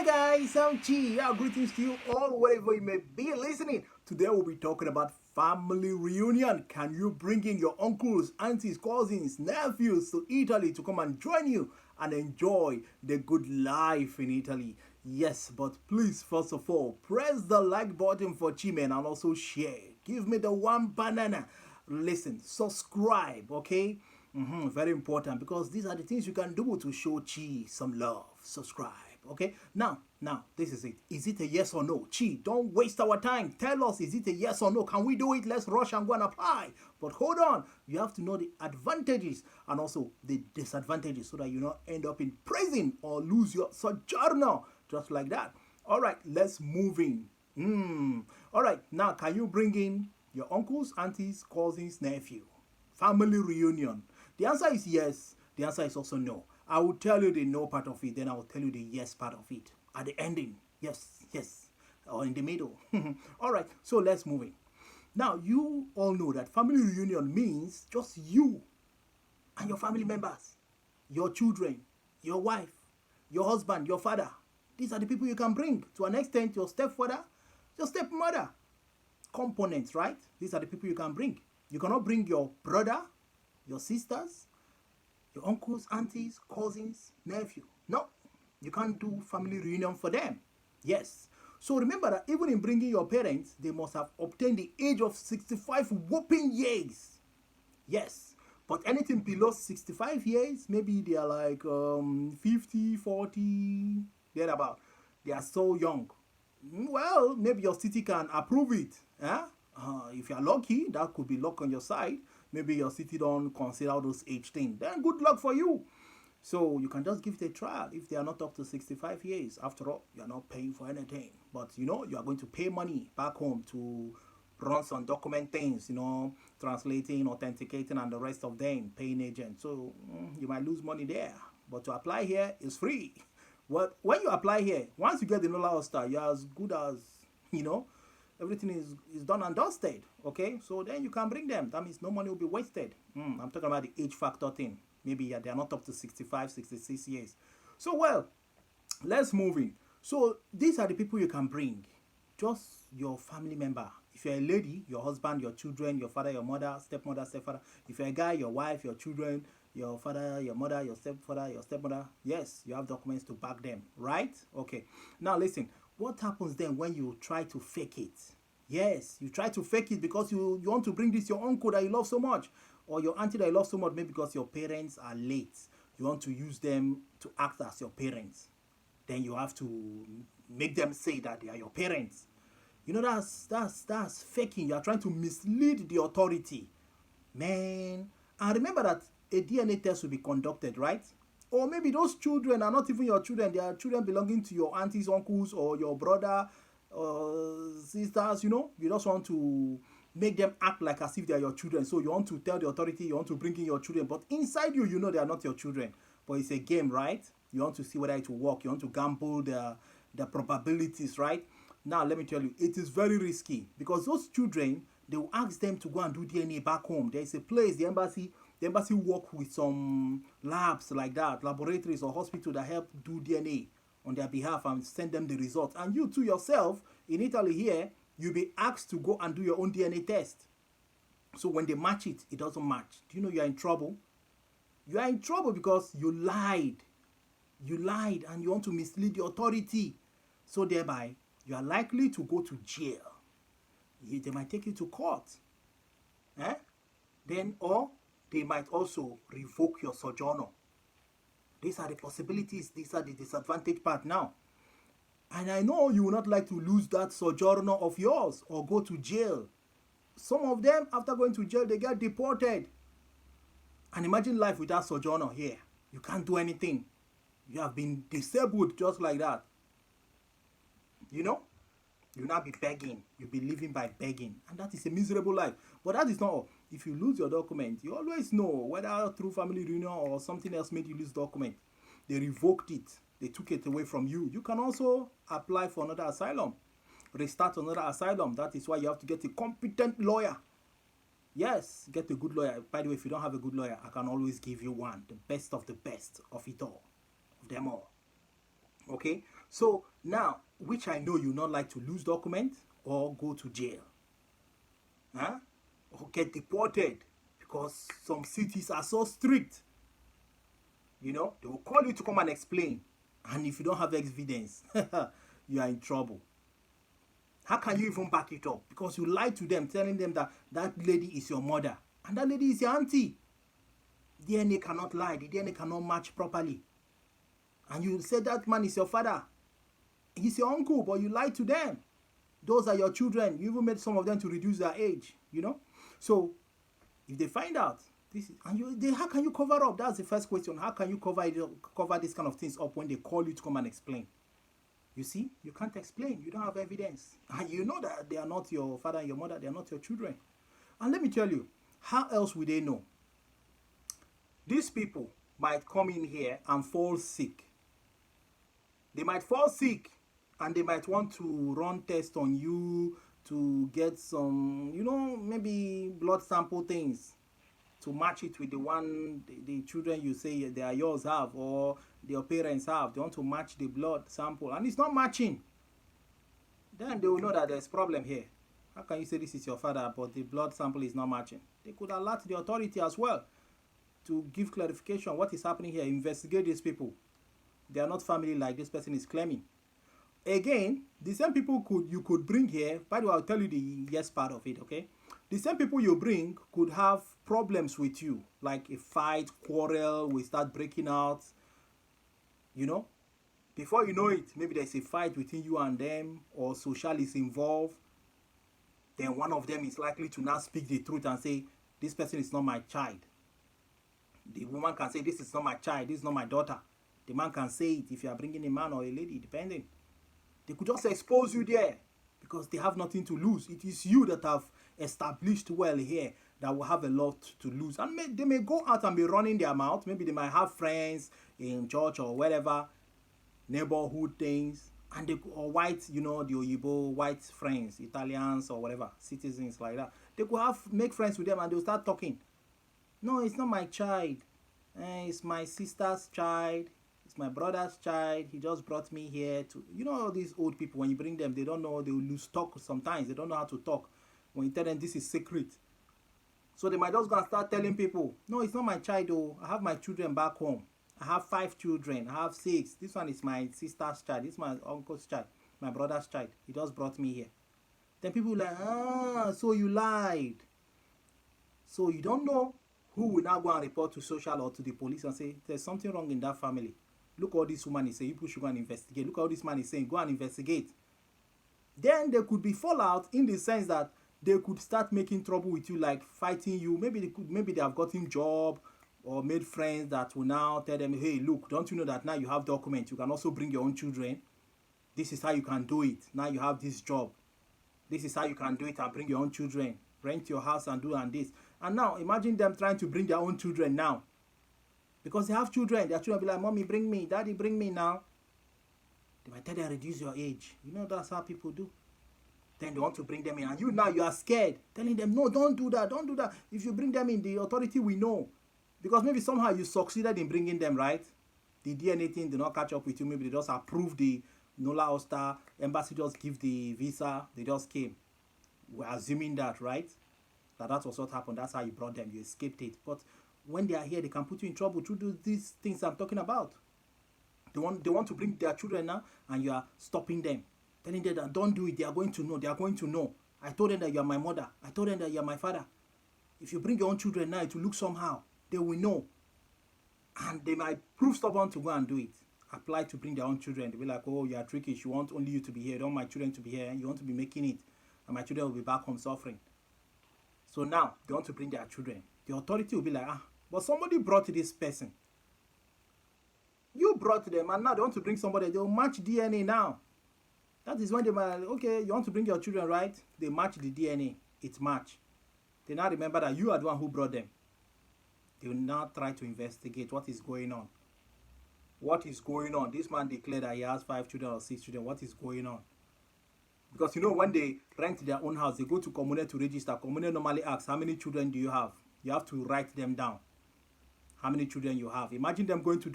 guys, I'm Chi. Yeah, greetings to you all wherever you may be listening. Today we'll be talking about family reunion. Can you bring in your uncles, aunties, cousins, nephews to Italy to come and join you and enjoy the good life in Italy? Yes, but please, first of all, press the like button for Chi-Man and also share. Give me the one banana. Listen, subscribe, okay? Very important because these are the things you can do to show Chi some love. Subscribe, okay? Now, this is it. Is it a yes or no? Chi, don't waste our time. Tell us, is it a yes or no? Can we do it? Let's rush and go and apply. But hold on, you have to know the advantages and also the disadvantages so that you don't end up in prison or lose your sojourner just like that. All right, let's move in. All right, now can you bring in your uncles, aunties, cousins, nephew? Family reunion. The answer is yes. The answer is also no. I will tell you the no part of it, then I will tell you the yes part of it. At the ending, yes. Or in the middle. All right, so let's move in. Now, you all know that family reunion means just you and your family members, your children, your wife, your husband, your father. These are the people you can bring. To an extent, your stepfather, your stepmother. Components, right? These are the people you can bring. You cannot bring your brother, your sisters, your uncles, aunties, cousins, nephew. No, you can't do family reunion for them. Yes. So remember that even in bringing your parents, they must have obtained the age of 65 whopping years. Yes. But anything below 65 years, maybe they are like 50, 40, thereabout. They are so young. Well, maybe your city can approve it. Eh? If you are lucky, that could be luck on your side. Maybe your city don't consider all those age things. Then good luck for you. So you can just give it a trial if they are not up to 65 years. After all, you are not paying for anything. But you are going to pay money back home to run some document things, translating, authenticating, and the rest of them, paying agent. So you might lose money there. But to apply here is free. When you apply here, once you get the NOLA star, you're as good as, everything is done and dusted. Okay, so then you can bring them. That means no money will be wasted. I'm talking about the age factor thing. Maybe they are not up to 65, 66 years. So, well, let's move in. So, these are the people you can bring. Just your family member. If you're a lady, your husband, your children, your father, your mother, stepmother, stepfather. If you're a guy, your wife, your children, your father, your mother, your stepfather, your stepmother. Yes, you have documents to back them, right? Okay. Now listen, what happens then when you try to fake it? Yes, you try to fake it because you want to bring this your uncle that you love so much or your auntie that you love so much, maybe because your parents are late. You want to use them to act as your parents. Then you have to make them say that they are your parents. That's faking. You are trying to mislead the authority. Man. And remember that a DNA test will be conducted, right? Or maybe those children are not even your children. They are children belonging to your aunties, uncles, or your brother, sisters, You just want to make them act like as if they are your children. So you want to tell the authority, you want to bring in your children. But inside you, they are not your children. But it's a game, right? You want to see whether it will work. You want to gamble the probabilities, right? Now, let me tell you, it is very risky because those children, they will ask them to go and do DNA back home. There is a place, the embassy work with some labs like that, laboratories or hospitals that help do DNA on their behalf and send them the results. And you too yourself, in Italy here, you'll be asked to go and do your own DNA test. So when they match it, it doesn't match. Do you know you are in trouble? You are in trouble because you lied. You lied and you want to mislead the authority. So thereby, you are likely to go to jail. They might take you to court. Or they might also revoke your sojourner. These are the possibilities. These are the disadvantage part now. And I know you will not like to lose that sojourner of yours or go to jail. Some of them, after going to jail, they get deported. And imagine life without sojourner here. You can't do anything. You have been disabled just like that. You'll not be begging. You'll be living by begging. And that is a miserable life. But that is not all. If you lose your document, you always know whether through family reunion or something else made you lose document. They revoked it. They took it away from you. You can also apply for another asylum. Restart another asylum. That is why you have to get a competent lawyer. Yes, get a good lawyer. By the way, if you don't have a good lawyer, I can always give you one. The best of it all. Of them all. Okay, so now, which I know you not like to lose document or go to jail, huh? Or get deported because some cities are so strict. They will call you to come and explain, and if you don't have evidence, you are in trouble. How can you even back it up? Because you lied to them, telling them that that lady is your mother and that lady is your auntie. DNA cannot lie. The DNA cannot match properly. And you said that man is your father. He's your uncle, but you lied to them. Those are your children. You even made some of them to reduce their age, So if they find out, how can you cover up? That's the first question. How can you cover these kind of things up when they call you to come and explain? You see, you can't explain. You don't have evidence. And you know that they are not your father and your mother. They are not your children. And let me tell you, how else would they know? These people might come in here and fall sick. They might fall sick and they might want to run tests on you to get some, maybe blood sample things to match it with the children you say they are yours have or your parents have. They want to match the blood sample and it's not matching. Then they will know that there's problem here. How can you say this is your father but the blood sample is not matching? They could alert the authority as well to give clarification what is happening here. Investigate these people. They are not family like this person is claiming. Again, the same people you could bring here. By the way, I'll tell you the yes part of it, okay? The same people you bring could have problems with you, like a fight, quarrel, will start breaking out, Before you know it, maybe there's a fight between you and them, or social is involved. Then one of them is likely to now speak the truth and say, this person is not my child. The woman can say, this is not my child, this is not my daughter. The man can say it if you are bringing a man or a lady, depending. They could just expose you there because they have nothing to lose. It is you that have established well here that will have a lot to lose. And they may go out and be running their mouth. Maybe they might have friends in church or wherever, neighborhood things. And or white, the Oyibo, white friends, Italians or whatever, citizens like that. They could make friends with them and they'll start talking. No, it's not my child. It's my sister's child. It's my brother's child. He just brought me here to... all these old people, when you bring them, they don't know. They will lose talk sometimes. They don't know how to talk. When you tell them this is secret. So they might just go and start telling people, no, it's not my child, though. I have my children back home. I have 5 children. I have 6. This one is my sister's child. This is my uncle's child. My brother's child. He just brought me here. Then people will like, so you lied. So you don't know who will now go and report to social or to the police and say, there's something wrong in that family. Look what this woman is saying. People should go and investigate. Look what this man is saying. Go and investigate. Then there could be fallout in the sense that they could start making trouble with you, like fighting you. Maybe they have gotten job or made friends that will now tell them, hey, look, don't you know that now you have documents? You can also bring your own children. This is how you can do it. Now you have this job. This is how you can do it and bring your own children. Rent your house and do and this. And now imagine them trying to bring their own children now. Because they have children. Their children will be like, mommy, bring me. Daddy, bring me now. They might tell them, reduce your age. That's how people do. Then they want to bring them in. And you are scared. Telling them, no, don't do that. Don't do that. If you bring them in, the authority will know. Because maybe somehow you succeeded in bringing them, right? The DNA thing did not catch up with you. Maybe they just approved the Nola Oster. Embassy just give the visa. They just came. We're assuming that, right? That was what happened. That's how you brought them. You escaped it. But when they are here, they can put you in trouble to do these things I'm talking about. They want to bring their children now, and you are stopping them. Telling them that don't do it. They are going to know. They are going to know. I told them that you are my mother. I told them that you are my father. If you bring your own children now, it will look somehow. They will know. And they might prove stubborn to go and do it. Apply to bring their own children. They'll be like, oh, you are tricky. You want only you to be here. You don't want my children to be here. You want to be making it. And my children will be back home suffering. So now, they want to bring their children. The authority will be like, but somebody brought this person. You brought them, and now they want to bring somebody. They will match DNA now. That is when they might, okay, you want to bring your children, right? They match the DNA. It's match. They now remember that you are the one who brought them. They will now try to investigate what is going on. What is going on? This man declared that he has 5 children or 6 children. What is going on? Because when they rent their own house, they go to Commune to register. Commune normally asks, how many children do you have? You have to write them down. how many children you have. Imagine them going to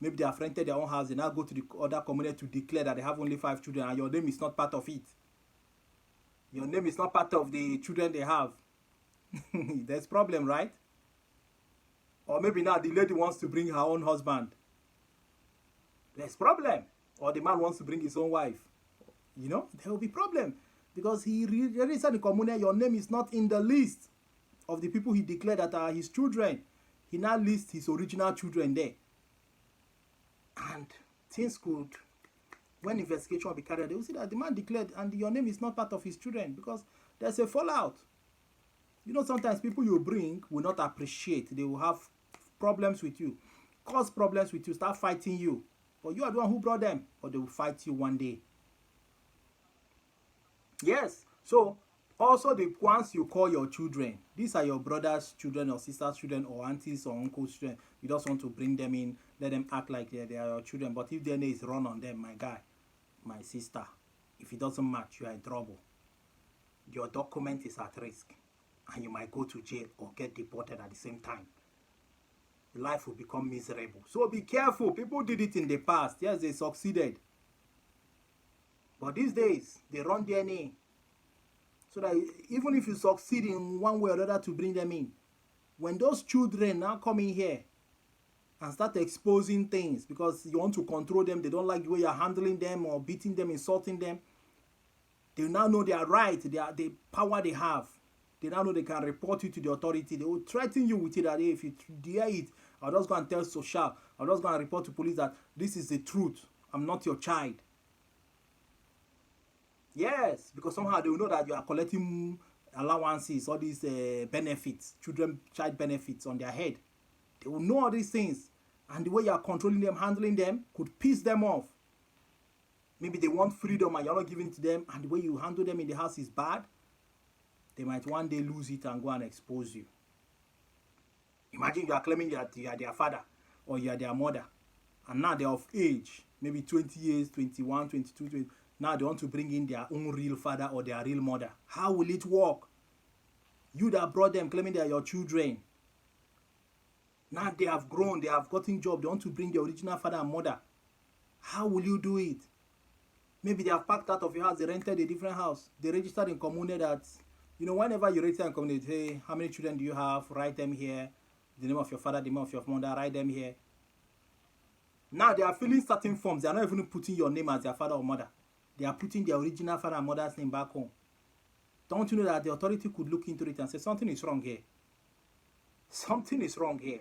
maybe they have rented their own house, they now go to the other community to declare that they have only 5 children and your name is not part of it. Your name is not part of the children they have. There's problem, right? Or maybe now the lady wants to bring her own husband. There's problem. Or the man wants to bring his own wife. There will be problem. Because he registered the community, your name is not in the list of the people he declared that are his children. He now lists his original children there. And things could, when investigation will be carried out, they will see that the man declared and your name is not part of his children because there's a fallout. Sometimes people you bring will not appreciate. They will have problems with you, cause problems with you, start fighting you. But you are the one who brought them, or they will fight you one day. Yes. So, also the ones you call your children, these are your brother's children or sister's children or aunties or uncle's children. You just want to bring them in, let them act like they are your children. But if DNA is run on them, my guy, my sister, if it doesn't match, you are in trouble. Your document is at risk. And you might go to jail or get deported at the same time. Life will become miserable. So be careful. People did it in the past. Yes, they succeeded. But these days, they run DNA. So that even if you succeed in one way or other to bring them in, when those children now come in here and start exposing things because you want to control them, they don't like the way you're handling them or beating them, insulting them, they now know they are right, the power they have. They now know they can report you to the authority. They will threaten you with it that if you dare it, I'll just go and tell social. I'll just go and report to police that this is the truth. I'm not your child. Yes, because somehow they will know that you are collecting allowances, all these benefits, child benefits on their head. They will know all these things. And the way you are controlling them, handling them, could piss them off. Maybe they want freedom and you're not giving it to them. And the way you handle them in the house is bad. They might one day lose it and go and expose you. Imagine you are claiming you are their father or you are their mother. And now they are of age, maybe 20 years, 21, 22, 20. Now they want to bring in their own real father or their real mother. How will it work? You that brought them claiming they are your children. Now they have grown, they have gotten job. They want to bring their original father and mother. How will you do it? Maybe they have packed out of your house, they rented a different house. They registered in community that, whenever you register in community, hey, how many children do you have? Write them here. The name of your father, the name of your mother, write them here. Now they are filling certain forms. They are not even putting your name as their father or mother. They are putting their original father and mother's name back home. Don't you know that the authority could look into it and say, something is wrong here? Something is wrong here.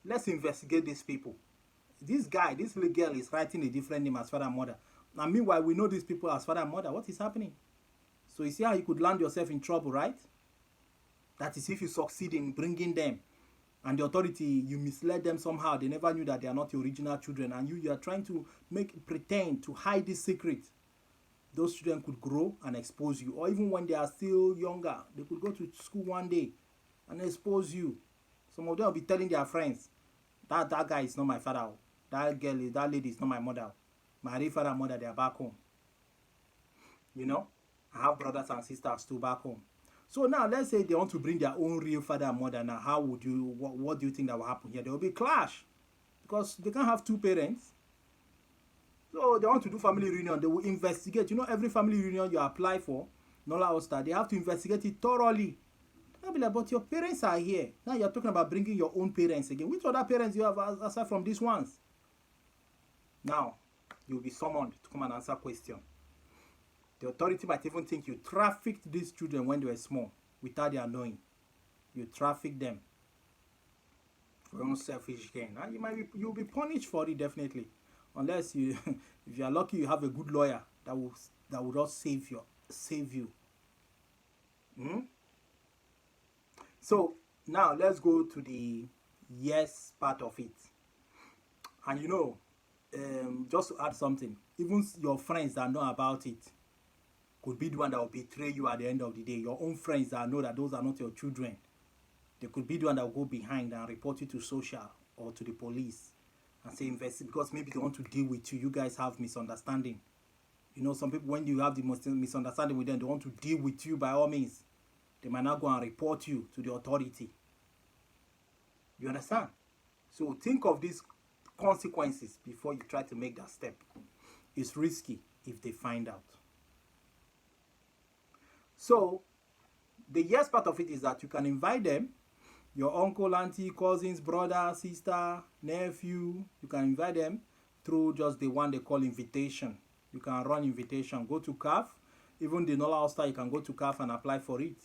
Let's investigate these people. This little girl is writing a different name as father and mother. And meanwhile, we know these people as father and mother. What is happening? So you see how you could land yourself in trouble, right? That is if you succeed in bringing them. And the authority, you misled them somehow. They never knew that they are not your original children. And you are trying to pretend to hide this secret. Those children could grow and expose you. Or even when they are still younger, they could go to school one day and expose you. Some of them will be telling their friends, that guy is not my father. That lady is not my mother. My real father and mother, they are back home. I have brothers and sisters too back home. So now let's say they want to bring their own real father and mother. Now what do you think that will happen here? There will be clash because they can't have two parents. So they want to do family reunion. They will investigate. Every family reunion you apply for, Nola Oster, they have to investigate it thoroughly. They'll be like, but your parents are here. Now you're talking about bringing your own parents again. Which other parents do you have aside from these ones? Now, you'll be summoned to come and answer questions. The authority might even think you trafficked these children when they were small without their knowing. You trafficked them for your own selfish gain. And you'll be punished for it definitely. Unless if you are lucky you have a good lawyer that will just save you. So now let's go to the yes part of it. And just to add something, even your friends that know about it could be the one that will betray you at the end of the day. Your own friends that know that those are not your children, they could be the one that will go behind and report you to social or to the police and say investigate because maybe they want to deal with you. You guys have misunderstanding. Some people, when you have the misunderstanding with them, they want to deal with you by all means. They might not go and report you to the authority. You understand? So think of these consequences before you try to make that step. It's risky if they find out. So the yes part of it is that you can invite them, your uncle, auntie, cousins, brother, sister, nephew. You can invite them through just the one they call invitation. You can run invitation. Go to CAF. Even the normal star, you can go to CAF and apply for it.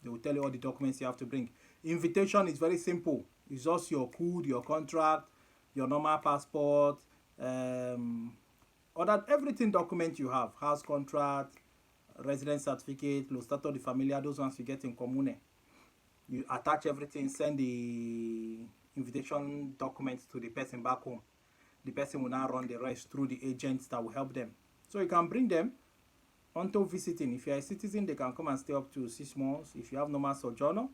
They will tell you all the documents you have to bring. Invitation is very simple. It's just your code, your contract, your normal passport, other everything document you have, house contract, residence certificate, lo stato di familia, those ones you get in commune. You attach everything, send the invitation documents to the person back home. The person will now run the rest through the agents that will help them. So you can bring them onto visiting. If you're a citizen, they can come and stay up to 6 months. If you have normal sojourner,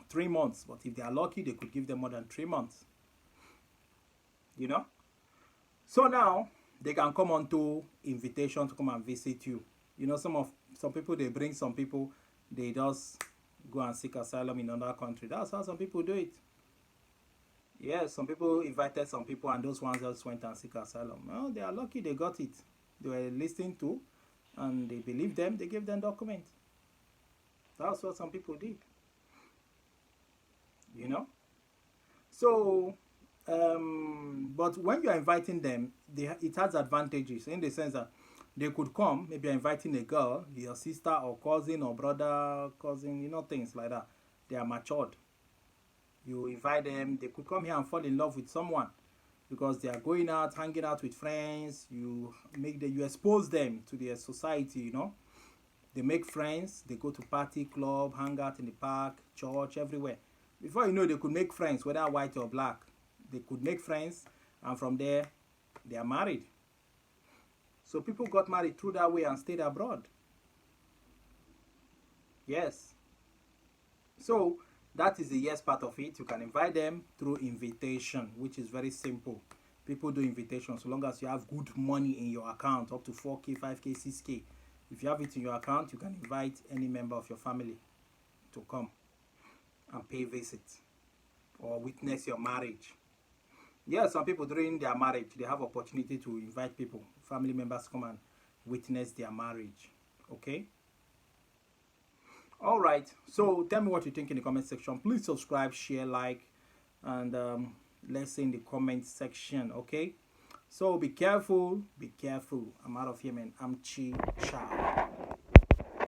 3 months. But if they are lucky, they could give them more than 3 months. You know? So now they can come onto invitation to come and visit you. You know, some people, they bring some people, they just go and seek asylum in another country. That's how some people do it. Yes, some people invited some people and those ones just went and seek asylum. Well, they are lucky they got it. They were listening to and they believed them, they gave them documents. That's what some people did. You know? So, but when you're inviting them, it has advantages in the sense that they could come, maybe you're inviting a girl, your sister or cousin or brother, cousin, you know, things like that. They are matured. You invite them, they could come here and fall in love with someone because they are going out, hanging out with friends. You expose them to their society, you know. They make friends, they go to party, club, hang out in the park, church, everywhere. Before you know, they could make friends, whether white or black. They could make friends, and from there, they are married. So people got married through that way and stayed abroad. Yes. So that is the yes part of it. You can invite them through invitation, which is very simple. People do invitation so long as you have good money in your account, up to 4K, 5K, 6K. If you have it in your account, you can invite any member of your family to come and pay visit or witness your marriage. Yeah, some people during their marriage, they have opportunity to invite people, family members come and witness their marriage. Okay? All right. So tell me what you think in the comment section. Please subscribe, share, like, and let's say in the comment section. Okay? So be careful. Be careful. I'm out of here, man. I'm Chi. Ciao.